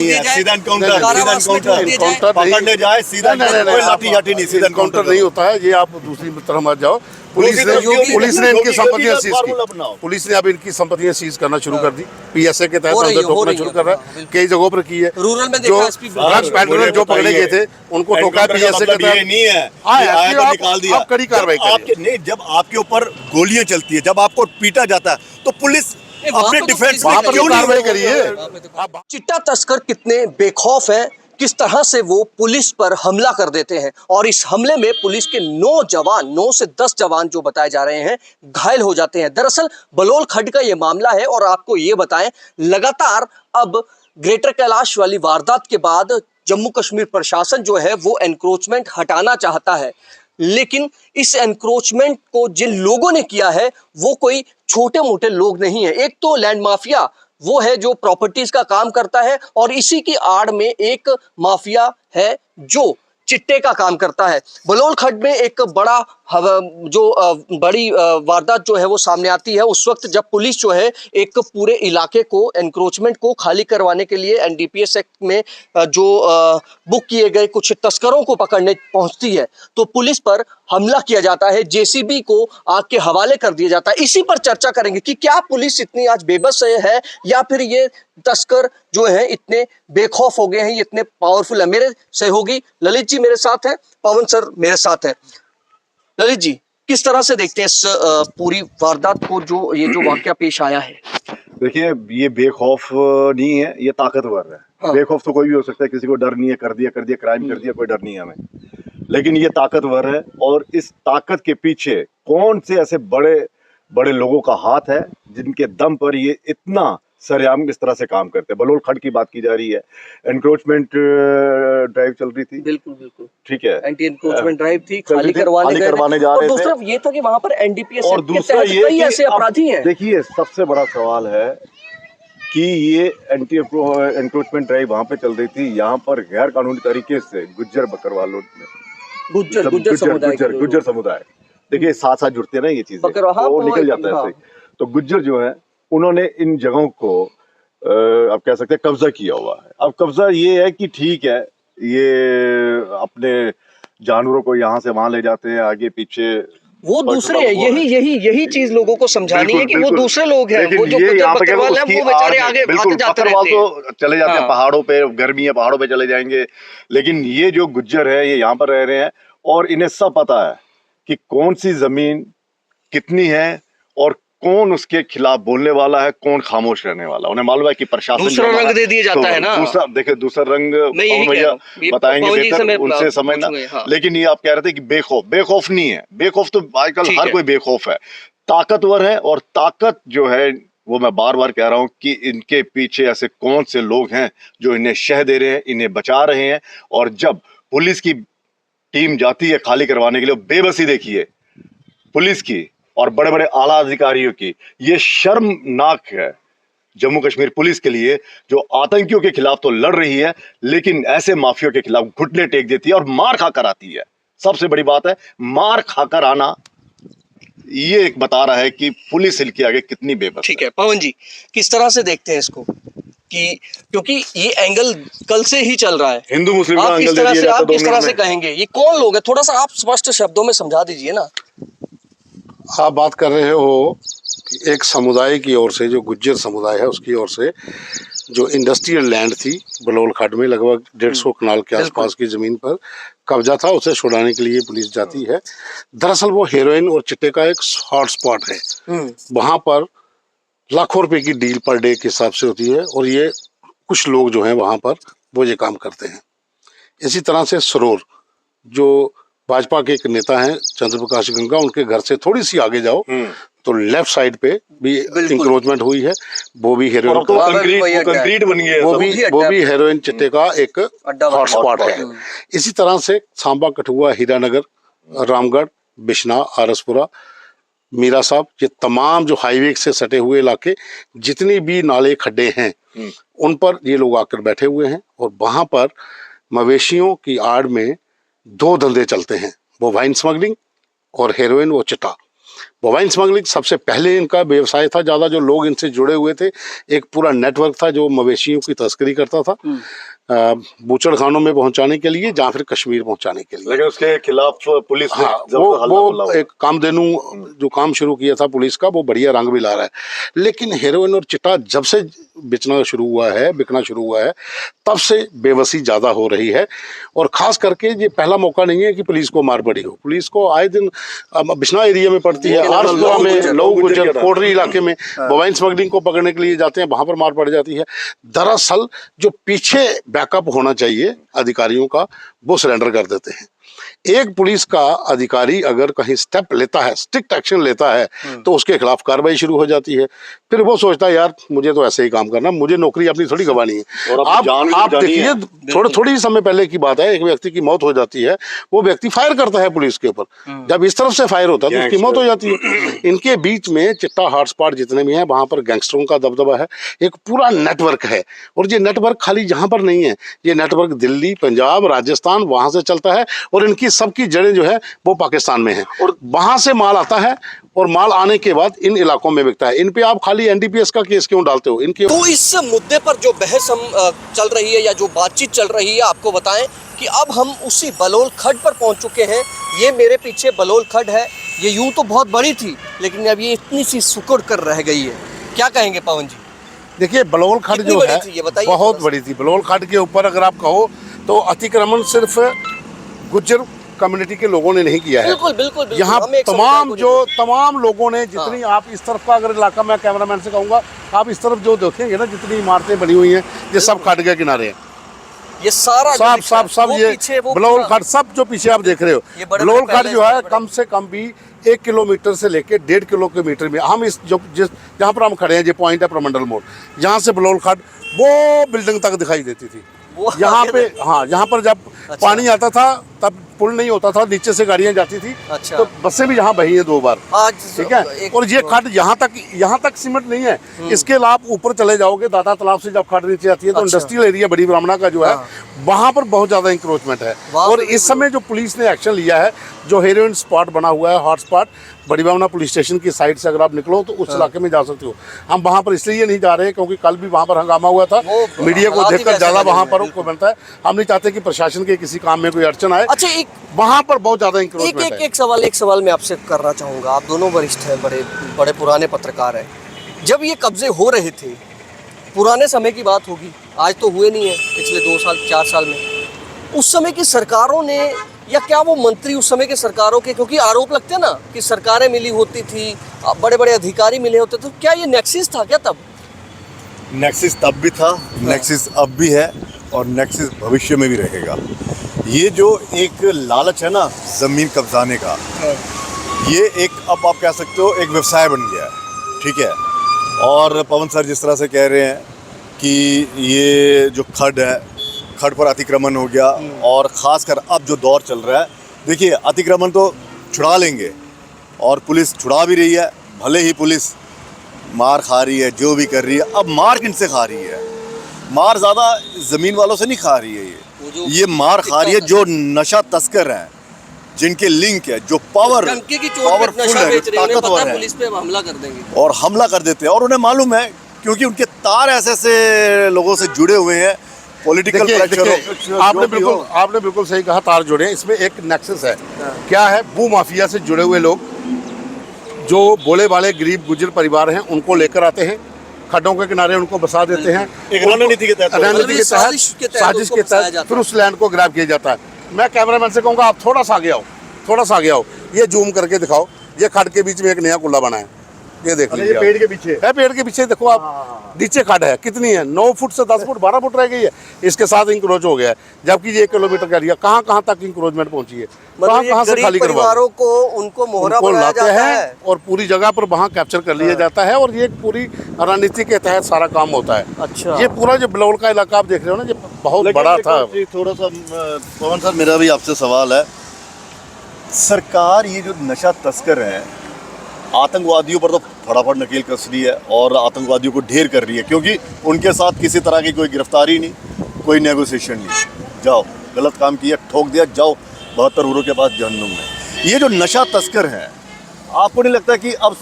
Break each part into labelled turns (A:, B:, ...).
A: सीधा एनकाउंटर पकड़ने जाए सीधा कोई लाठी याठी नहीं, सीधा
B: एनकाउंटर नहीं होता है। ये आप दूसरी तरफ मत जाओ। पुलिस ने इनकी संपत्तियां सीज की। पुलिस ने अब इनकी संपत्तियां सीज करना शुरू कर दी। पीएसए के तहत अंदर ठोकना शुरू कर रहा है। कई जगहों पर की है।
C: रूरल में
B: जो ड्रग्स पेडलर जो पकड़े गए थे उनको ठोका पीएसए के तहत।
A: नहीं है,
B: निकाल दिया। कड़ी कार्रवाई
A: नहीं, जब आपके ऊपर गोलियां चलती है, जब आपको पीटा जाता है तो पुलिस अपने डिफेंस में क्यों कार्रवाई करिए।
C: चिट्टा तस्कर कितने बेखौफ है, किस तरह से वो पुलिस पर हमला कर देते हैं और इस हमले में पुलिस के 9 से 10 जवान जो बताए जा रहे हैं घायल हो जाते हैं। दरअसल बलोल खड्ड का ये मामला है और आपको ये बताएं, लगातार अब ग्रेटर कैलाश वाली वारदात के बाद जम्मू कश्मीर प्रशासन जो है वो एनक्रोचमेंट हटाना चाहता है, लेकिन इस एनक्रोचमेंट को जिन लोगों ने किया है वो कोई छोटे मोटे लोग नहीं है। एक तो लैंड माफिया वो है जो प्रॉपर्टीज का काम करता है और इसी की आड़ में एक माफिया है जो चिट्टे का काम करता है। बलोल खड्ड में एक बड़ी वारदात जो है वो सामने आती है उस वक्त जब पुलिस जो है एक पूरे इलाके को एनक्रोचमेंट को खाली करवाने के लिए एनडीपीएस एक्ट में जो बुक किए गए कुछ तस्करों को पकड़ने पहुंचती है तो पुलिस पर हमला किया जाता है, जेसीबी को आग के हवाले कर दिया जाता है। इसी पर चर्चा करेंगे कि क्या पुलिस इतनी आज बेबस है या फिर ये तस्कर जो है इतने बेखौफ हो गए हैं, ये इतने पावरफुल है। मेरे सहयोगी ललित जी मेरे साथ है, पवन सर मेरे साथ है। ललित जी, किस तरह से देखते हैं इस पूरी वारदात को, जो ये जो वाकया पेश आया है?
D: देखिए, ये बेखौफ नहीं है, ये ताकतवर है। हाँ। बेखौफ तो कोई भी हो सकता है, किसी को डर नहीं है, कर दिया क्राइम कर दिया, कोई डर नहीं है हमें। लेकिन ये ताकतवर है और इस ताकत के पीछे कौन से ऐसे बड़े बड़े लोगों का हाथ है जिनके दम पर ये इतना सरेआम इस तरह से काम करते हैं। बलोल खड्ड की बात की जा रही है, एनक्रोचमेंट ड्राइव चल रही थी।
C: बिल्कुल
D: ठीक है,
C: एंटी एनक्रोचमेंट ड्राइव थी, खाली करवाने जा रहे थे। दूसरा ये था कि वहां पर एनडीपीएस
D: और दूसरा ये
C: कई ऐसे अपराधी हैं।
D: देखिए, सबसे बड़ा सवाल है कि ये एंटी एनक्रोचमेंट ड्राइव वहां पे चल रही थी, यहाँ पर गैर कानूनी तरीके से गुज्जर बकरवालों गुज्जर समुदाय देखिए साथ साथ जुड़ते हैं ना ये चीजें, वो निकल जाता है ऐसे। तो गुज्जर जो है उन्होंने इन जगहों को आप कह सकते हैं कब्जा किया हुआ है। अब कब्जा ये है कि ठीक है, ये अपने जानवरों को यहाँ से वहां ले जाते हैं, आगे पीछे
C: वो दूसरे हैं। यही चीज लोगों को समझानी है कि वो दूसरे लोग हैं, वो जो बकरवाल हैं वो बेचारे आगे आते जाते रहते हैं।
D: तो चले जाते हैं पहाड़ों पे, गर्मी है पहाड़ों पे चले जाएंगे। लेकिन ये जो गुज्जर है ये यहाँ पर रह रहे हैं और इन्हें सब पता है कि कौन सी जमीन कितनी है और कौन उसके खिलाफ बोलने वाला है, कौन खामोश रहने वाला। उन्हें मालूम है कि प्रशासन
C: दूसरा रंग दे दिया जाता है ना।
D: दूसरा रंग भैया बताएंगे बेहतर, उनसे समझना। हाँ। लेकिन ये आप कह रहे थे कि बेखौफ नहीं है। बेखौफ तो आजकल हर कोई बेखौफ है, ताकतवर है। और ताकत जो है वो मैं बार बार कह रहा हूँ कि इनके पीछे ऐसे कौन से लोग हैं जो इन्हें शह दे रहे हैं, इन्हें बचा रहे हैं। और जब पुलिस की टीम जाती है खाली करवाने के लिए, बेबसी देखिए पुलिस की और बड़े बड़े आला अधिकारियों की। ये शर्मनाक है जम्मू कश्मीर पुलिस के लिए, जो आतंकियों के खिलाफ तो लड़ रही है लेकिन ऐसे माफियों के खिलाफ घुटने टेक देती है और मार खाकर आती है। सबसे बड़ी बात है मार खाकर आना, ये एक बता रहा है कि पुलिस इनके आगे कितनी बेबस।
C: ठीक है पवन जी, किस तरह से देखते हैं इसको कि क्योंकि ये एंगल कल से ही चल रहा है, हिंदू मुस्लिम का एंगल, आप किस तरह से कहेंगे ये कौन लोग है? थोड़ा सा आप स्पष्ट शब्दों में समझा दीजिए ना।
B: आप बात कर रहे हो कि एक समुदाय की ओर से, जो गुज्जर समुदाय है उसकी ओर से जो इंडस्ट्रियल लैंड थी बलोल खड्ड में, लगभग 150 कनाल के आसपास की जमीन पर कब्जा था, उसे छुड़ाने के लिए पुलिस जाती है। दरअसल वो हेरोइन और चिट्टे का एक हॉट स्पॉट है। वहां पर लाखों रुपए की डील पर डे के हिसाब से होती है और ये कुछ लोग जो हैं वहां पर वो ये काम करते हैं। इसी तरह से सरोर, जो भाजपा के एक नेता हैं चंद्र प्रकाश गंगा, उनके घर से थोड़ी सी आगे जाओ तो लेफ्ट साइड पे भी इंक्रोचमेंट हुई है, वो भी हेरोइन
D: कंक्रीट बन गया,
B: वो भी हेरोइन चिट्टे का एक हॉटस्पॉट है। इसी तरह से सांबा, कठुआ, हीरानगर, रामगढ़, बिश्ना, आरसपुरा, मीरा साहब, ये तमाम जो हाईवे से सटे हुए इलाके, जितनी भी नाले खड्डे हैं उन पर ये लोग आकर बैठे हुए हैं। और वहां पर मवेशियों की आड़ में 2 धंधे चलते हैं, वो वाइन स्मगलिंग और हेरोइन, वो चिट्टा। मोबाइल स्मगलिंग सबसे पहले इनका व्यवसाय था, ज़्यादा जो लोग इनसे जुड़े हुए थे। एक पूरा नेटवर्क था जो मवेशियों की तस्करी करता था, बूचड़ खानों में पहुंचाने के लिए या फिर कश्मीर पहुंचाने के लिए।
D: लेकिन उसके खिलाफ पुलिस ने
B: वो एक कामधेनु जो काम शुरू किया था पुलिस का, वो बढ़िया रंग भी ला रहा है। लेकिन हेरोइन और चिट्टा जब से बिकना शुरू हुआ है, तब से बेबसी ज़्यादा हो रही है। और ख़ास करके ये पहला मौका नहीं है कि पुलिस को मार पड़ी हो। पुलिस को आए दिन बिश्नोई एरिया में पड़ती है, आरसपुरा में, लऊ गुजर, कोडरी इलाके में मोबाइल स्मगलिंग को पकड़ने के लिए जाते हैं, वहाँ पर मार पड़ जाती है। दरअसल जो पीछे बैकअप होना चाहिए अधिकारियों का, वो सरेंडर कर देते हैं। एक पुलिस का अधिकारी अगर कहीं स्टेप लेता है, स्ट्रिक्ट एक्शन लेता है, तो उसके खिलाफ कार्रवाई शुरू हो जाती है। फिर वो सोचता है यार मुझे तो ऐसे ही काम करना, मुझे नौकरी अपनी थोड़ी गंवानी है। और आप देखिए, थोड़ी समय पहले की बात है, एक व्यक्ति की मौत हो जाती है, वो व्यक्ति फायर करता है पुलिस के ऊपर। जब इस तरफ से फायर होता है तो उसकी मौत हो जाती है। इनके बीच में चिट्टा हॉटस्पॉट जितने भी हैं, वहां पर गैंगस्टरों का दबदबा है, एक पूरा नेटवर्क है। और ये नेटवर्क खाली यहाँ पर नहीं है, ये नेटवर्क दिल्ली, पंजाब, राजस्थान, वहां से चलता है। और इनकी सबकी जड़ें जो है वो पाकिस्तान में है, और वहां से माल आता है, और माल आने के बाद इन इलाकों में बिकता है। इन पे आप खाली एनडीपीएस का केस क्यों डालते हो? इनके
C: तो इस मुद्दे पर जो बहस हम चल रही है या जो बातचीत चल रही है, आपको बताएं कि अब हम उसी बलोल खड्ड पर पहुंच चुके हैं। ये मेरे पीछे बलोल खड्ड है, ये यूं तो बहुत बड़ी थी, लेकिन अब ये इतनी सी सुकुड़ कर रह गई है। क्या कहेंगे पवन जी?
B: देखिए, बलोल खड्ड जो है बहुत बड़ी थी। बलोल खड्ड के ऊपर अगर आप कहो तो अतिक्रमण सिर्फ गुज्जर कम्युनिटी के लोगों ने नहीं किया है।
C: बिल्कुल बिल्कुल, बिल्कुल।
B: यहाँ तमाम लोगों ने, जितनी आप इस तरफ का अगर इलाका, मैं कैमरामैन से कहूँगा, आप इस तरफ जो देखेंगे ना, जितनी इमारतें बनी हुई हैं, ये सब खड्ड के किनारे हैं।
C: ये सारा
B: सब ये बलोल खड्ड, सब जो पीछे आप देख रहे हो, बलोल खड्ड जो है कम से कम भी 1 किलोमीटर से लेके 1.5 किलोमीटर में, हम इस जहाँ पर हम खड़े हैं, ये पॉइंट है प्रमंडल मोड़, यहाँ से बलोल खड्ड वो बिल्डिंग तक दिखाई देती थी। यहाँ पे, हाँ, यहाँ पर जब पानी आता था तब पुल नहीं होता था, नीचे से गाड़ियां जाती थी। अच्छा। तो बसें भी यहाँ बही हैं 2 बार, ठीक है। और ये खड्ड यहाँ तक सीमेंट नहीं है, इसके अलावा ऊपर चले जाओगे, दाता तालाब से जब खड्ड नीचे आती है तो इंडस्ट्रियल एरिया बड़ी ब्राह्मणा का जो है, वहाँ पर बहुत ज़्यादा इंक्रोचमेंट है। और इस समय जो पुलिस ने एक्शन लिया है, जो हेरोइन स्पॉट बना हुआ है, हॉटस्पॉट, बड़ी ब्राह्मणा पुलिस स्टेशन की साइड से अगर आप निकलो तो उस इलाके में जा सकते हो। हम वहाँ पर इसलिए नहीं जा रहे क्योंकि कल भी वहाँ पर हंगामा हुआ था, मीडिया को देखकर ज़्यादा वहाँ पर को बनता है। हम नहीं चाहते कि प्रशासन के किसी काम में कोई अड़चन आए।
C: अच्छा,
B: वहाँ पर बहुत ज़्यादा इंक्रोचमेंट है।
C: एक सवाल मैं आपसे करना चाहूँगा। आप दोनों वरिष्ठ हैं, बड़े पुराने पत्रकार हैं। जब ये कब्जे हो रहे थे, पुराने समय की बात होगी, आज तो हुए नहीं है, पिछले 2 साल 4 साल में, उस समय की सरकारों ने, या क्या वो मंत्री उस समय के सरकारों के, क्योंकि आरोप लगते हैं ना कि सरकारें मिली होती थी, बड़े बड़े अधिकारी मिले होते थे, तो क्या ये नेक्सिस था क्या तब?
A: नेक्सिस तब भी था, नेक्सिस अब भी है, और नेक्सिस भविष्य में भी रहेगा। ये जो एक लालच है ना जमीन कब्जाने का, ये एक, अब आप कह सकते हो, एक व्यवसाय बन गया है, ठीक है। और पवन सर जिस तरह से कह रहे हैं कि ये जो खड्ड है, खड्ड पर अतिक्रमण हो गया, और ख़ासकर अब जो दौर चल रहा है, देखिए अतिक्रमण तो छुड़ा लेंगे, और पुलिस छुड़ा भी रही है, भले ही पुलिस मार खा रही है, जो भी कर रही है। अब मार किन से खा रही है? मार ज़्यादा ज़मीन वालों से नहीं खा रही है, ये मार खा रही है जो नशा तस्कर हैं, जिनके लिंक है, जो पावरफुल है, ताकतवर है,
C: पुलिस पे हमला कर देंगे,
A: और हमला कर देते हैं। और उन्हें मालूम है, क्योंकि उनके तार ऐसे लोगों से जुड़े हुए हैं, पॉलिटिकल प्रेशर।
B: आपने बिल्कुल सही कहा, तार जुड़े हैं। इसमें एक नेक्सस है। क्या है? भू माफिया से जुड़े हुए लोग, जो बोले वाले गरीब गुजर परिवार हैं, उनको लेकर आते हैं, खड्डों के किनारे उनको बसा देते हैं,
A: एक रणनीति के तहत,
C: साजिश के तहत
B: फिर उस लैंड को ग्रैब किया जाता है। मैं कैमरामैन से कहूँगा, आप थोड़ा सा आगे आओ, ये जूम करके दिखाओ, ये खड्ड के बीच में एक नया कुल्ला बना है, ये देख लीजिए।
A: पेड़ के पीछे है,
B: पेड़ के पीछे देखो आप, नीचे खड्ड है, कितनी है? 9 फुट से 10 फुट 12 फुट रह गई है, इसके साथ इंक्रोच हो गया है। जबकि ये 1 किलोमीटर का एरिया, कहाँ तक इंक्रोचमेंट पहुंची है, कहाँ से खाली
C: परिवारों को उनको मोहरा बनाया जाता है,
B: और पूरी जगह पर वहाँ कैप्चर कर लिया जाता है, और ये पूरी रणनीति के तहत सारा काम होता है।
C: अच्छा,
B: ये पूरा जो बलौल का इलाका आप देख रहे हो ना, ये बहुत बड़ा था।
A: थोड़ा सा पवन सर, मेरा भी आपसे सवाल है, सरकार ये जो नशा तस्कर है, आतंकवादियों पर तो फटाफट नकेल कस रही है, और आतंकवादियों को ढेर कर रही है, क्योंकि उनके साथ किसी तरह की कोई गिरफ्तारी नहीं, कोई नेगोशिएशन नहीं। जाओ, गलत काम किया, ठोक दिया, जाओ 72 हुरों के पास जहन्नुम में। ये जो नशा तस्कर हैं, आपको नहीं लगता कि अब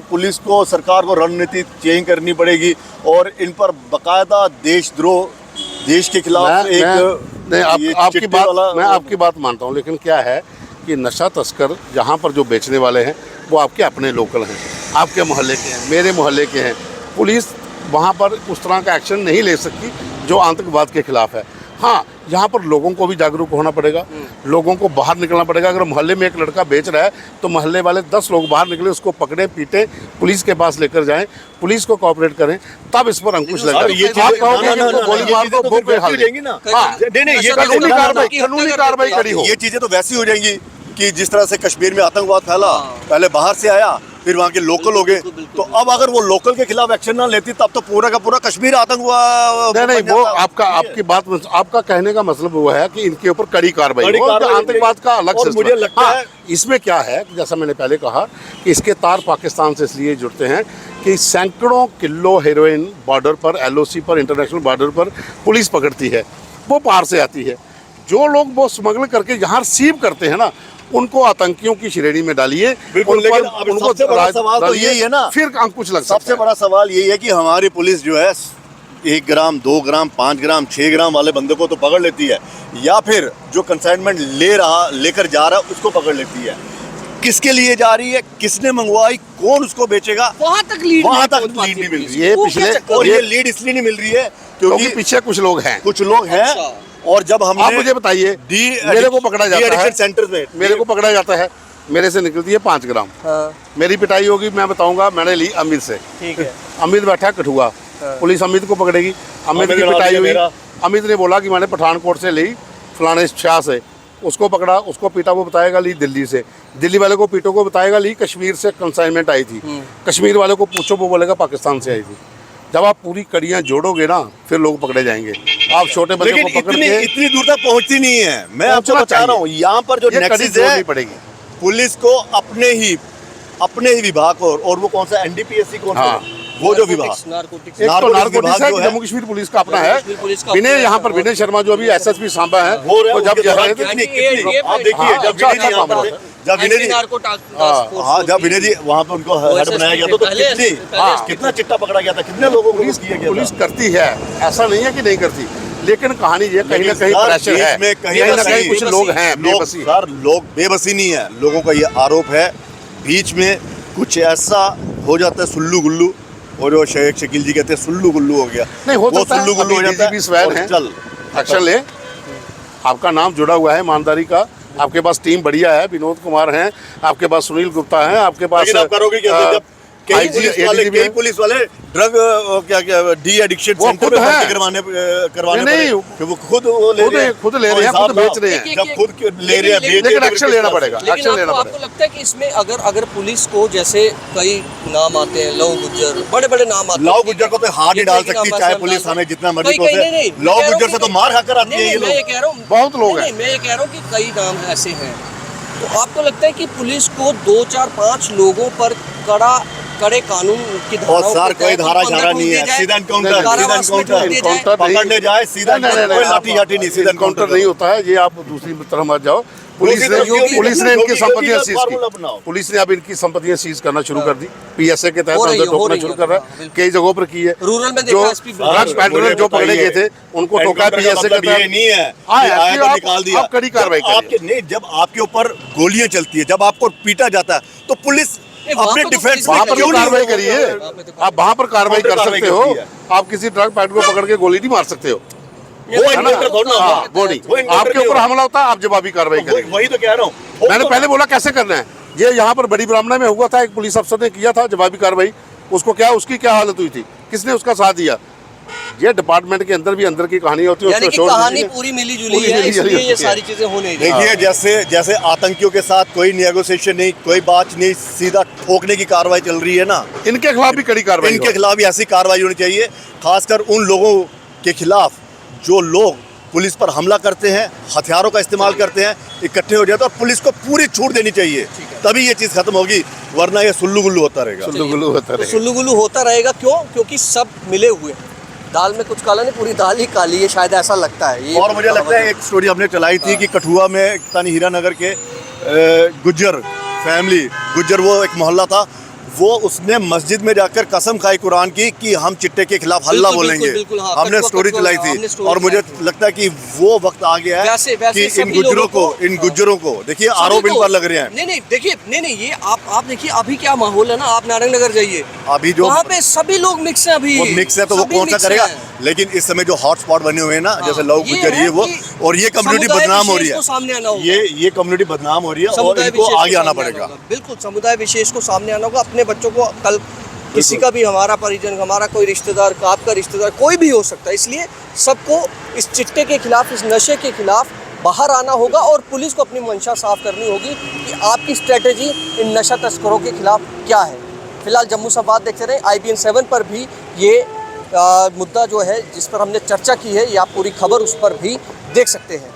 A: पुलिस को, सरकार को रणनीति चेंज करनी पड़ेगी और इन पर बकायदा देशद्रोह, देश के खिलाफ
B: मैं आपकी बात मानता हूँ, लेकिन क्या है कि नशा तस्कर यहाँ पर जो बेचने वाले हैं वो आपके अपने लोकल हैं, आपके मोहल्ले के हैं, मेरे मोहल्ले के हैं। पुलिस वहाँ पर उस तरह का एक्शन नहीं ले सकती जो आतंकवाद के खिलाफ है। हाँ, यहाँ पर लोगों को भी जागरूक होना पड़ेगा, लोगों को बाहर निकलना पड़ेगा। अगर मोहल्ले में एक लड़का बेच रहा है तो मोहल्ले वाले 10 लोग बाहर निकले, उसको पकड़े, पीटे, पुलिस के पास लेकर जाएं, पुलिस को कोऑपरेट करें, तब इस पर अंकुश लगेगा। आप कहोगे कि गोली मार दो, वो कोई हल नहीं। कानूनी कार्रवाई करी हो।
A: ये चीजें तो वैसी हो जाएंगी कि जिस तरह से कश्मीर में आतंकवाद फैला, पहले बाहर से आया, फिर वहाँ के लोकल हो गए, तो अब अगर वो लोकल के खिलाफ एक्शन ना लेती तब तो पूरा का पूरा कश्मीर आतंकवाद।
B: नहीं, वो आपकी बात, आपका कहने का मतलब वो है कि इनके ऊपर कड़ी कार्रवाई हो, आतंकवाद का अलग से।
A: मुझे लगता है
B: इसमें क्या है कि जैसा मैंने पहले कहा कि इसके तार पाकिस्तान से इसलिए जुड़ते हैं कि सैकड़ों किलो हेरोइन बॉर्डर पर, LOC पर, इंटरनेशनल बॉर्डर पर पुलिस पकड़ती है, वो पार से आती है। जो लोग वो स्मगल करके यहाँ रिसीव करते हैं ना, उनको आतंकियों की श्रेणी में डालिए।
A: उनको सबसे बड़ा सवाल तो यही है ना,
B: फिर अंकुश लग सकता है।
A: सबसे बड़ा सवाल यही है कि हमारी पुलिस जो है 1 ग्राम, 2 ग्राम, 5 ग्राम, 6 ग्राम वाले बंदे को तो पकड़ लेती है, या फिर जो कंसाइनमेंट लेकर जा रहा है उसको पकड़ लेती है। किसके लिए जा रही है, किसने मंगवाई, कौन उसको बेचेगा,
C: वहां तक लीड
A: नहीं मिल रही है। ये लीड इसलिए नहीं मिल रही है क्योंकि
B: पीछे कुछ लोग हैं।
A: और जब हमने,
B: आप मुझे बताइए, मेरे को पकड़ा जाता है
A: सेंटर में,
B: मेरे को पकड़ा जाता है, मेरे से निकलती है 5 ग्राम। मेरी पिटाई होगी, मैं बताऊंगा मैंने ली अमित से।
C: ठीक है,
B: अमित बैठा कठुआ, पुलिस अमित को पकड़ेगी, अमित की पिटाई हुई, अमित ने बोला कि मैंने पठानकोट से ली, फलाने शाह से, उसको पकड़ा, उसको पीटा, वो बताएगा ली दिल्ली से, दिल्ली वाले को पीटो, को बताएगा ली कश्मीर से कंसाइनमेंट आई थी, कश्मीर वाले को पूछो, वो बोलेगा पाकिस्तान से आई थी। जब आप पूरी कड़ियाँ जोड़ोगे ना, फिर लोग पकड़े जाएंगे। आप छोटे बच्चों को पकड़ के
A: इतनी दूर तक पहुंचती नहीं है। मैं आपको बता रहा हूँ, यहाँ पर जो नेक्सस है,
B: पड़ेगी
A: पुलिस को अपने ही विभाग और वो कौन सा NDPSC कौन सा, वो जो विभाग
B: नारकोटिक्स है, जम्मू कश्मीर पुलिस का अपना है। विनय, यहाँ पर विनय शर्मा जो अभी SSP सांबा है, वो जब
A: आप देखिए, जब विनय जी वहाँ पे उनको हेड बनाया गया तो कितना चिट्टा पकड़ा गया था, कितने लोगों को किया गया।
B: पुलिस करती है, ऐसा नहीं है कि नहीं करती, लेकिन कहानी ये कहीं ना कहीं प्रेशर है, कहीं ना कहीं कुछ लोग हैं बेबसी।
A: सर, लोग बेबसी नहीं है, लोगों का ये आरोप है, बीच में कुछ ऐसा हो जाता है सुल्लू गुल्लू, और जो शेख शकील जी कहते हैं सुल्लू गुल्लू हो गया,
B: नहीं हो
A: सुल्लू गुल्लू हो जाता है।
B: चल एक्शन ले, आपका नाम जुड़ा हुआ है ईमानदारी का, आपके पास टीम बढ़िया है, विनोद कुमार हैं, आपके पास सुनील गुप्ता हैं, आपके पास
A: आप करोगे क्या जब कई पुलिस वाले ड्रग क्या डी एडिक्शन सेंटर में भर्ती करवाने
B: नहीं,
A: वो खुद ले रहे हैं,
B: खुद बेच रहे हैं।
A: जब खुद ले रहे हैं,
B: लेकिन एक्शन लेना पड़ेगा, एक्शन लेना पड़ेगा।
C: आपको लगता है कि इसमें अगर पुलिस को, जैसे कई नाम आते हैं, लव गुज्जर, बड़े नाम आते हैं,
A: लव गुज्जर को तो हाथ नहीं डाल सकती, चाहे पुलिस हमें जितना मर्जी को से। लव गुज्जर से तो मार खाकर आती है ये लोग।
C: मैं ये कह रहा हूँ,
B: बहुत लोग हैं,
C: मैं ये कह रहा हूँ कि कई नाम ऐसे हैं। तो आपको लगता है कि पुलिस को 2, 4, 5 लोगों पर कड़े कानून की
A: और सर कोई धारा झारा नहीं है, सीधा एनकाउंटर पकड़ने जाए, सीधा कोई लाठी याठी नहीं, सीधा
B: एनकाउंटर नहीं होता है। ये आप दूसरी तरफ मत जाओ। पुलिस ने इनकी संपत्तियां सीज की, पुलिस ने अब इनकी संपत्तियां सीज करना शुरू कर दी, PSA के तहत अंदर ठोकना शुरू कर रहा है, कई जगहों पर की है।
C: रूरल में
B: जो ड्रग्स पेडलर जो पकड़े गए थे उनको ठोका PSA के तहत
A: नहीं है,
B: निकाल दिया। आप कड़ी कार्रवाई करिए।
A: नहीं, जब आपके ऊपर गोलियां चलती है, जब आपको पीटा जाता है, तो पुलिस अपने डिफेंस
B: वहाँ पर कार्रवाई करिए। आप वहाँ पर कार्रवाई कर सकते हो, आप किसी ड्रग पैड को पकड़ के गोली नहीं मार सकते हो, आपके ऊपर हमला होता है, आप जवाबी कार्रवाई करेंगे।
A: वही तो कह रहा हूँ,
B: मैंने पहले बोला कैसे करना है। ये यहाँ पर बड़ी ब्राह्मणा में हुआ था, एक पुलिस अफसर ने किया था जवाबी कार्रवाई, उसको क्या, उसकी क्या हालत हुई थी, किसने उसका साथ दिया। ये डिपार्टमेंट के अंदर भी अंदर की कहानी होती है,
C: यानी कि कहानी पूरी मिली जुली है, इसलिए ये सारी चीजें हो नहीं रही।
A: देखिए, जैसे आतंकियों के साथ कोई नेगोशिएशन नहीं, कोई बात नहीं, सीधा ठोकने की कार्रवाई चल रही है ना,
B: इनके खिलाफ भी कड़ी कार्रवाई,
A: इनके खिलाफ भी ऐसी कार्रवाई होनी चाहिए, खासकर उन लोगों के खिलाफ जो लोग पुलिस पर हमला करते हैं, हथियारों का इस्तेमाल करते हैं, इकट्ठे हो जाते हैं, और पुलिस को पूरी छूट देनी चाहिए, तभी ये चीज़ खत्म होगी, वरना ये सुल्लू गुल्लू होता रहेगा।
C: सुल्लू गुल्लू होता रहेगा क्यों? क्योंकि सब मिले हुए हैं, दाल में कुछ काला नहीं, पूरी दाल ही काली है, शायद ऐसा लगता है ये।
A: और मुझे लगता है एक स्टोरी हमने चलाई थी कि कठुआ में हीरानगर के गुज्जर फैमिली गुज्जर, वो एक मोहल्ला था, वो उसने मस्जिद में जाकर कसम खाई कुरान की कि हम चिट्टे के खिलाफ हल्ला बोलेंगे।
C: हाँ,
A: हमने स्टोरी चलाई थी और मुझे लगता है कि वो वक्त आ गया है
C: वैसे
A: कि इन गुज्जरों को देखिए आरोप इन पर लग रहे हैं।
C: नहीं देखिए, नहीं ये आप देखिए अभी क्या माहौल है ना, आप नारायण नगर जाइए,
A: अभी जो
C: वहाँ पे सभी लोग मिक्स हैं, अभी
A: वो मिक्स है तो वो कौन सा करेगा। लेकिन इस समय जो हॉटस्पॉट बने हुए हैं ना, जैसे लव गुज्जर, ये वो, और ये कम्युनिटी बदनाम हो रही है, ये कम्युनिटी बदनाम हो रही है और इनको आगे आना पड़ेगा।
C: बिल्कुल, समुदाय विशेष को सामने आना होगा। अपने बच्चों को कल किसी का भी, हमारा परिजन, हमारा कोई रिश्तेदार, आपका रिश्तेदार, कोई भी हो सकता है, इसलिए सबको इस चिट्टे के खिलाफ, इस नशे के खिलाफ बाहर आना होगा और पुलिस को अपनी मंशा साफ करनी होगी कि आपकी स्ट्रेटेजी इन नशा तस्करों के खिलाफ क्या है। फिलहाल जम्मू संवाद देखते रहे। IBN 7 पर भी ये मुद्दा जो है, जिस पर हमने चर्चा की है, या पूरी खबर उस पर भी देख सकते हैं।